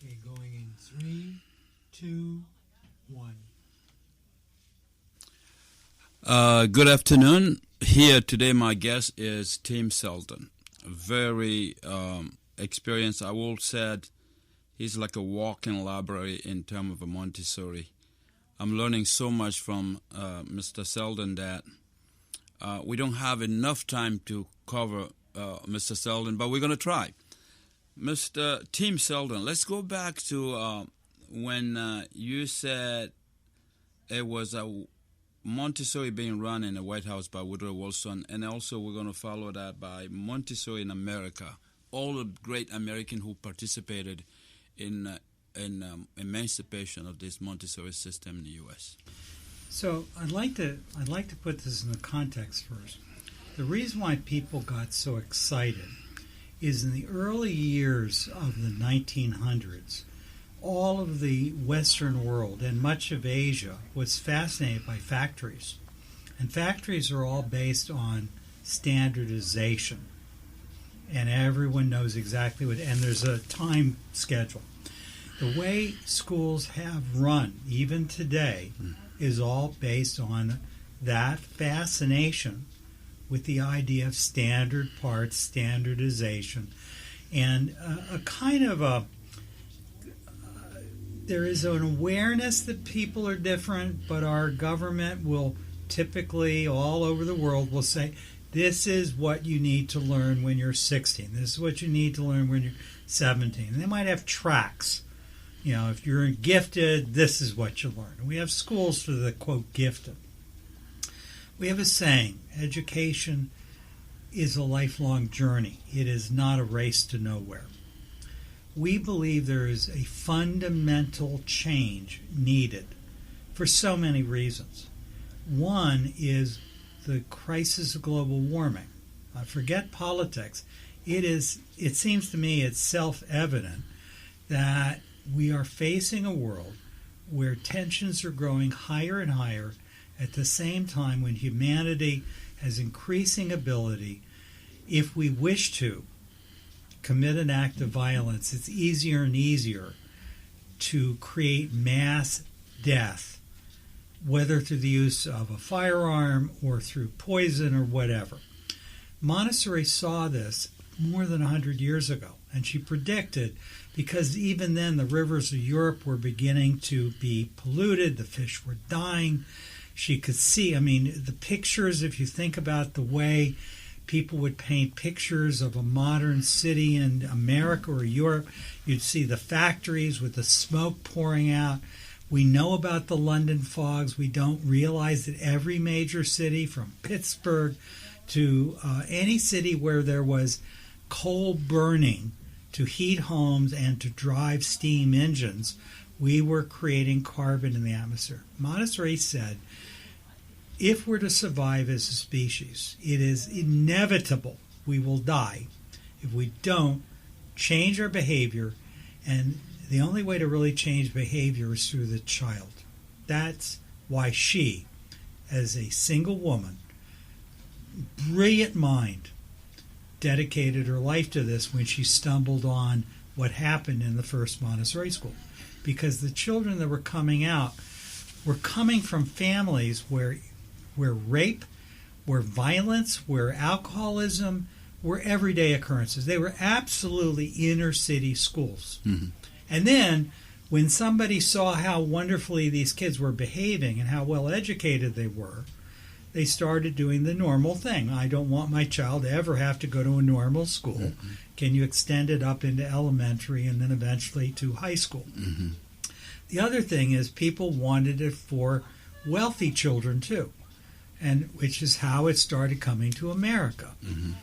Okay, going in 3, 2, 1. Good afternoon. Here today, my guest is Tim Selden. Very experienced. I will say he's like a walking library in terms of a Montessori. I'm learning so much from Mr. Selden that we don't have enough time to cover Mr. Selden, but we're going to try. Mr. Tim Selden, let's go back to when you said it was a Montessori being run in the White House by Woodrow Wilson, and also we're going to follow that by Montessori in America. All the great Americans who participated in emancipation of this Montessori system in the U.S. So I'd like to put this in the context first. The reason why people got so excited is in the early years of the 1900s, all of the Western world and much of Asia was fascinated by factories. And factories are all based on standardization. And everyone knows exactly what, and there's a time schedule. The way schools have run, even today, is all based on that fascination with the idea of standard parts, standardization, and a kind of a there is an awareness that people are different, but our government will typically, all over the world, will say, this is what you need to learn when you're 16. This is what you need to learn when you're 17. And they might have tracks. You know, if you're gifted, this is what you learn. And we have schools for the, quote, gifted. We have a saying, education is a lifelong journey. It is not a race to nowhere. We believe there is a fundamental change needed for so many reasons. One is the crisis of global warming. Forget politics. It seems to me it's self-evident that we are facing a world where tensions are growing higher and higher at the same time when humanity has increasing ability, if we wish to commit an act of violence, it's easier and easier to create mass death, whether through the use of a firearm or through poison or whatever. Montessori saw this more than 100 years ago, and she predicted, because even then the rivers of Europe were beginning to be polluted, the fish were dying. She could see, the pictures, if you think about the way people would paint pictures of a modern city in America or Europe, you'd see the factories with the smoke pouring out. We know about the London fogs. We don't realize that every major city, from Pittsburgh to any city where there was coal burning to heat homes and to drive steam engines, we were creating carbon in the atmosphere. Montessori said, if we're to survive as a species, it is inevitable we will die if we don't change our behavior, and the only way to really change behavior is through the child. That's why she, as a single woman, brilliant mind, dedicated her life to this when she stumbled on what happened in the first Montessori school. Because the children that were coming out were coming from families where rape, where violence, where alcoholism were everyday occurrences. They were absolutely inner city schools. Mm-hmm. And then when somebody saw how wonderfully these kids were behaving and how well educated they were, they started doing the normal thing. I don't want my child to ever have to go to a normal school. Mm-hmm. Can you extend it up into elementary and then eventually to high school? Mm-hmm. The other thing is people wanted it for wealthy children too, and which is how it started coming to America. Mm-hmm.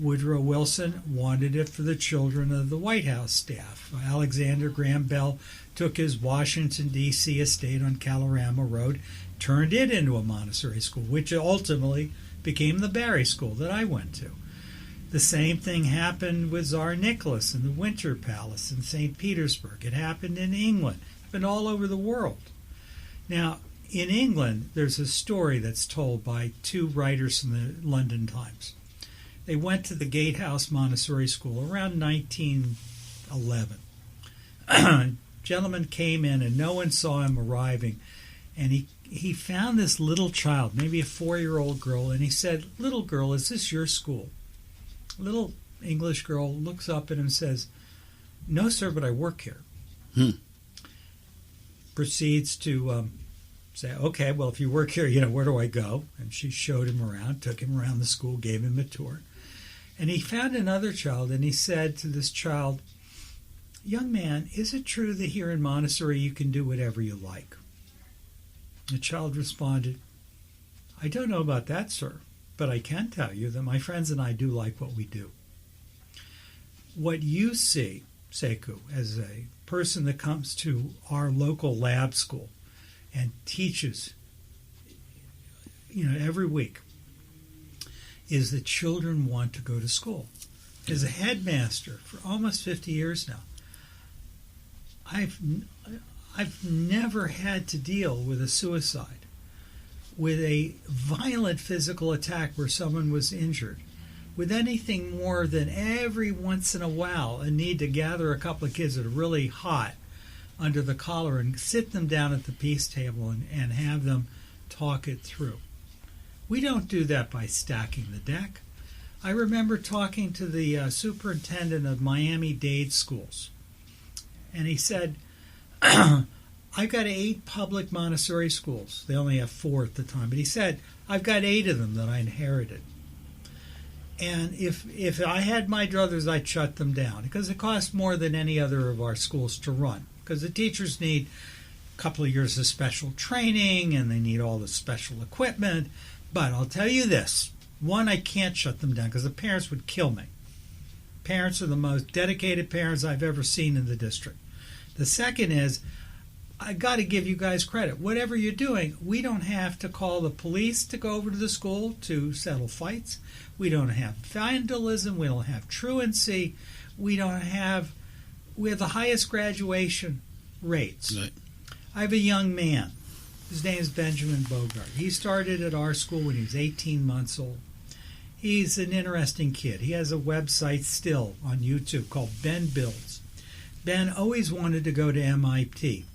Woodrow Wilson wanted it for the children of the White House staff. Alexander Graham Bell took his Washington, D.C. estate on Kalorama Road, turned it into a Montessori school, which ultimately became the Barry School that I went to. The same thing happened with Tsar Nicholas in the Winter Palace in St. Petersburg. It happened in England. It's been all over the world. Now, in England, there's a story that's told by two writers from the London Times. They went to the Gatehouse Montessori School around 1911. Gentleman came in and no one saw him arriving, and he found this little child, maybe a 4-year-old girl, and he said, "Little girl, is this your school?" Little English girl looks up at him and says, "No, sir, but I work here." Proceeds to say, "Okay, well, if you work here, where do I go?" And she showed him around, took him around the school, gave him a tour. And he found another child, and he said to this child, "Young man, is it true that here in Montessori you can do whatever you like?" The child responded, "I don't know about that, sir, but I can tell you that my friends and I do like what we do." What you see, Sekou, as a person that comes to our local lab school and teaches, every week, is that children want to go to school. As a headmaster for almost 50 years now, I've never had to deal with a suicide, with a violent physical attack where someone was injured, with anything more than every once in a while a need to gather a couple of kids that are really hot under the collar and sit them down at the peace table and have them talk it through. We don't do that by stacking the deck. I remember talking to the superintendent of Miami-Dade schools, and he said, "I've got 8 public Montessori schools." They only have 4 at the time. But he said, "I've got 8 of them that I inherited. And if I had my druthers, I'd shut them down because it costs more than any other of our schools to run. Because the teachers need a couple of years of special training and they need all the special equipment. But I'll tell you this. One, I can't shut them down because the parents would kill me. Parents are the most dedicated parents I've ever seen in the district. The second is, I got to give you guys credit. Whatever you're doing, we don't have to call the police to go over to the school to settle fights. We don't have vandalism. We don't have truancy. We have the highest graduation rates. Right. I have a young man. His name is Benjamin Bogart. He started at our school when he was 18 months old. He's an interesting kid. He has a website still on YouTube called Ben Builds. Ben always wanted to go to MIT.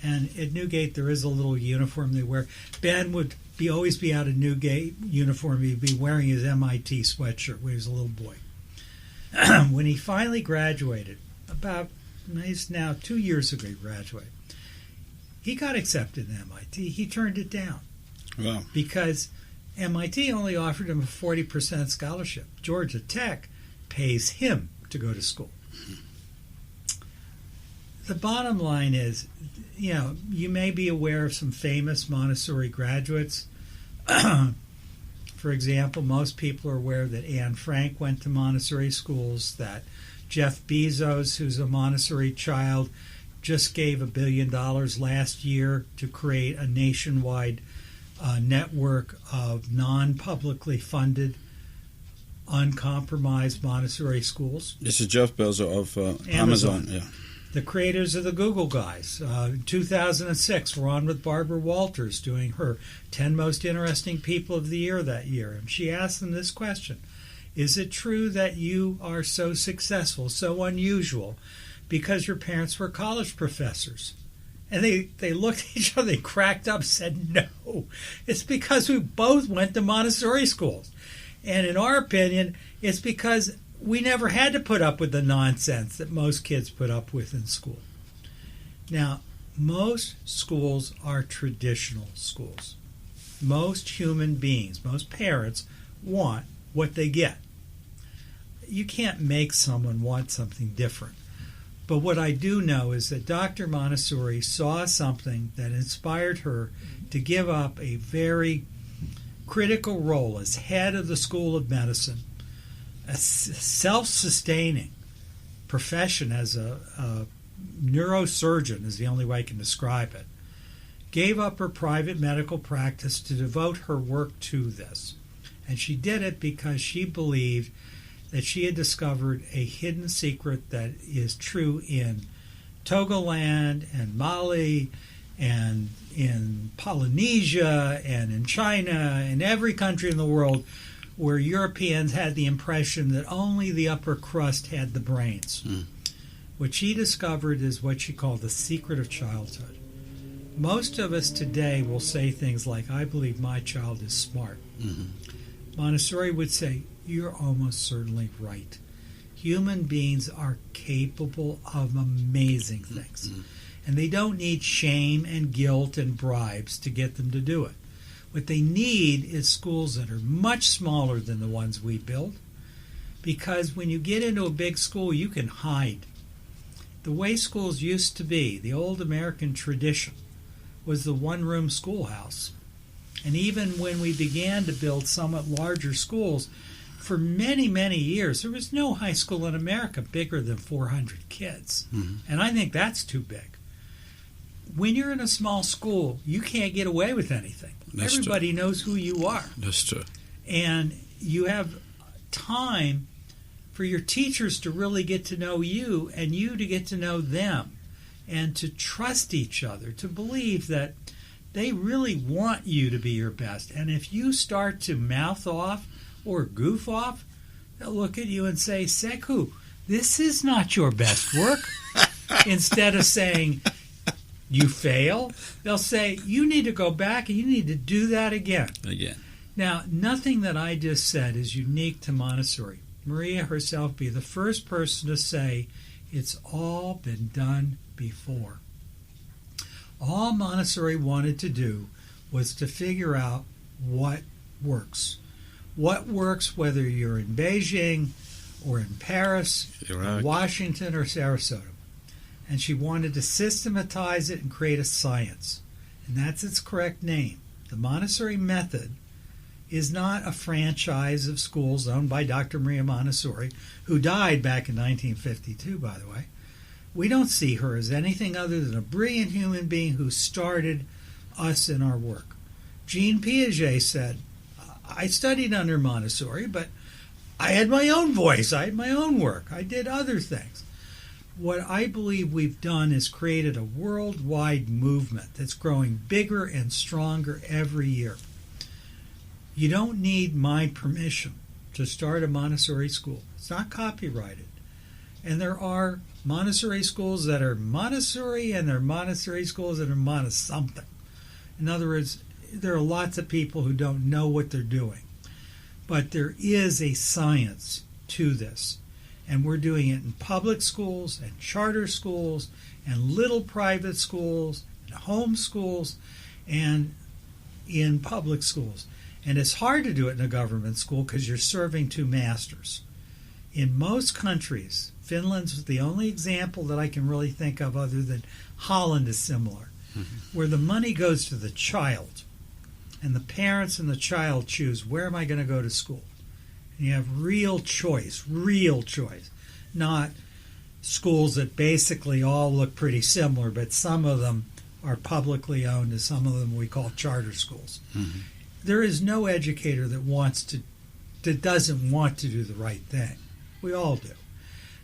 And at Newgate, there is a little uniform they wear. Ben would always be out of Newgate uniform. He'd be wearing his MIT sweatshirt when he was a little boy. When he finally graduated, he's now 2 years ago he graduated, he got accepted to MIT. He turned it down. Wow. Because MIT only offered him a 40% scholarship. Georgia Tech pays him to go to school. The bottom line is, you may be aware of some famous Montessori graduates. For example, most people are aware that Anne Frank went to Montessori schools, that Jeff Bezos, who's a Montessori child, just gave $1 billion last year to create a nationwide network of non-publicly funded, uncompromised Montessori schools. This is Jeff Bezos of Amazon. Yeah. The creators of the Google guys. In 2006, we're on with Barbara Walters doing her 10 Most Interesting People of the Year that year. And she asked them this question: is it true that you are so successful, so unusual, because your parents were college professors? And they looked at each other, they cracked up, said, no. It's because we both went to Montessori schools. And in our opinion, it's because we never had to put up with the nonsense that most kids put up with in school. Now, most schools are traditional schools. Most human beings, most parents want what they get. You can't make someone want something different. But what I do know is that Dr. Montessori saw something that inspired her to give up a very critical role as head of the School of Medicine, a self-sustaining profession as a neurosurgeon is the only way I can describe it, gave up her private medical practice to devote her work to this. And she did it because she believed that she had discovered a hidden secret that is true in Togoland and Mali and in Polynesia and in China and every country in the world where Europeans had the impression that only the upper crust had the brains. What she discovered is what she called the secret of childhood. Most of us today will say things like, I believe my child is smart. Montessori would say, you're almost certainly right. Human beings are capable of amazing things. And they don't need shame and guilt and bribes to get them to do it. What they need is schools that are much smaller than the ones we build. Because when you get into a big school, you can hide. The way schools used to be, the old American tradition, was the one-room schoolhouse. And even when we began to build somewhat larger schools, for many, many years, there was no high school in America bigger than 400 kids. And I think that's too big. When you're in a small school, you can't get away with anything. That's Everybody true. knows who you are. That's true. And you have time for your teachers to really get to know you and you to get to know them and to trust each other, to believe that they really want you to be your best. And if you start to mouth off or goof off, they'll look at you and say, Seku, this is not your best work. Instead of saying, you fail, they'll say, you need to go back and you need to do that again. Now, nothing that I just said is unique to Montessori. Maria herself be the first person to say, it's all been done before. All Montessori wanted to do was to figure out what works. What works whether you're in Beijing or in Paris, or Washington or Sarasota. And she wanted to systematize it and create a science. And that's its correct name. The Montessori method is not a franchise of schools owned by Dr. Maria Montessori, who died back in 1952, by the way. We don't see her as anything other than a brilliant human being who started us in our work. Jean Piaget said, I studied under Montessori, but I had my own voice. I had my own work. I did other things. What I believe we've done is created a worldwide movement that's growing bigger and stronger every year. You don't need my permission to start a Montessori school. It's not copyrighted. And there are Montessori schools that are Montessori, and there are Montessori schools that are Montessori something. In other words, there are lots of people who don't know what they're doing. But there is a science to this. And we're doing it in public schools and charter schools and little private schools and home schools and in public schools. And it's hard to do it in a government school because you're serving two masters. In most countries, Finland's the only example that I can really think of other than Holland is similar, where the money goes to the child. And the parents and the child choose, where am I going to go to school? And you have real choice, not schools that basically all look pretty similar, but some of them are publicly owned and some of them we call charter schools. There is no educator that doesn't want to do the right thing. We all do.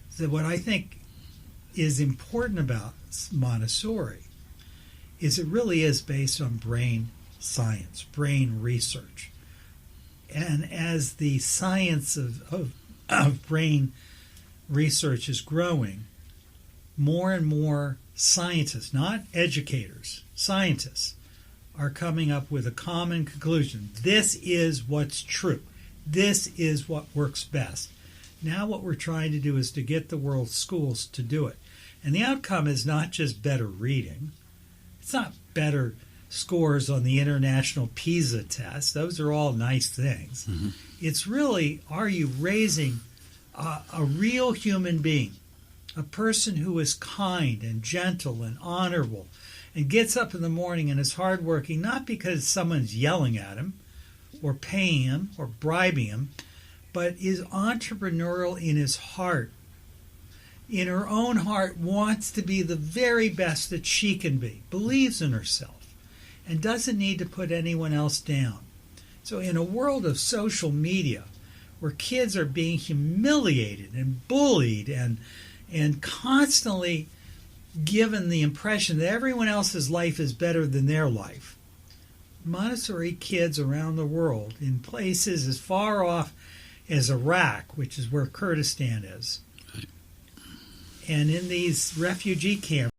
So what I think is important about Montessori is it really is based on brain science, brain research. And as the science of brain research is growing, more and more scientists, not educators, scientists, are coming up with a common conclusion. This is what's true. This is what works best. Now what we're trying to do is to get the world's schools to do it. And the outcome is not just better reading. It's not better scores on the International PISA test. Those are all nice things. It's really, are you raising a real human being, a person who is kind and gentle and honorable and gets up in the morning and is hardworking, not because someone's yelling at him or paying him or bribing him, but is entrepreneurial in his heart, in her own heart, wants to be the very best that she can be, believes in herself, and doesn't need to put anyone else down. So in a world of social media, where kids are being humiliated and bullied and constantly given the impression that everyone else's life is better than their life, Montessori kids around the world, in places as far off as Iraq, which is where Kurdistan is, And in these refugee camps,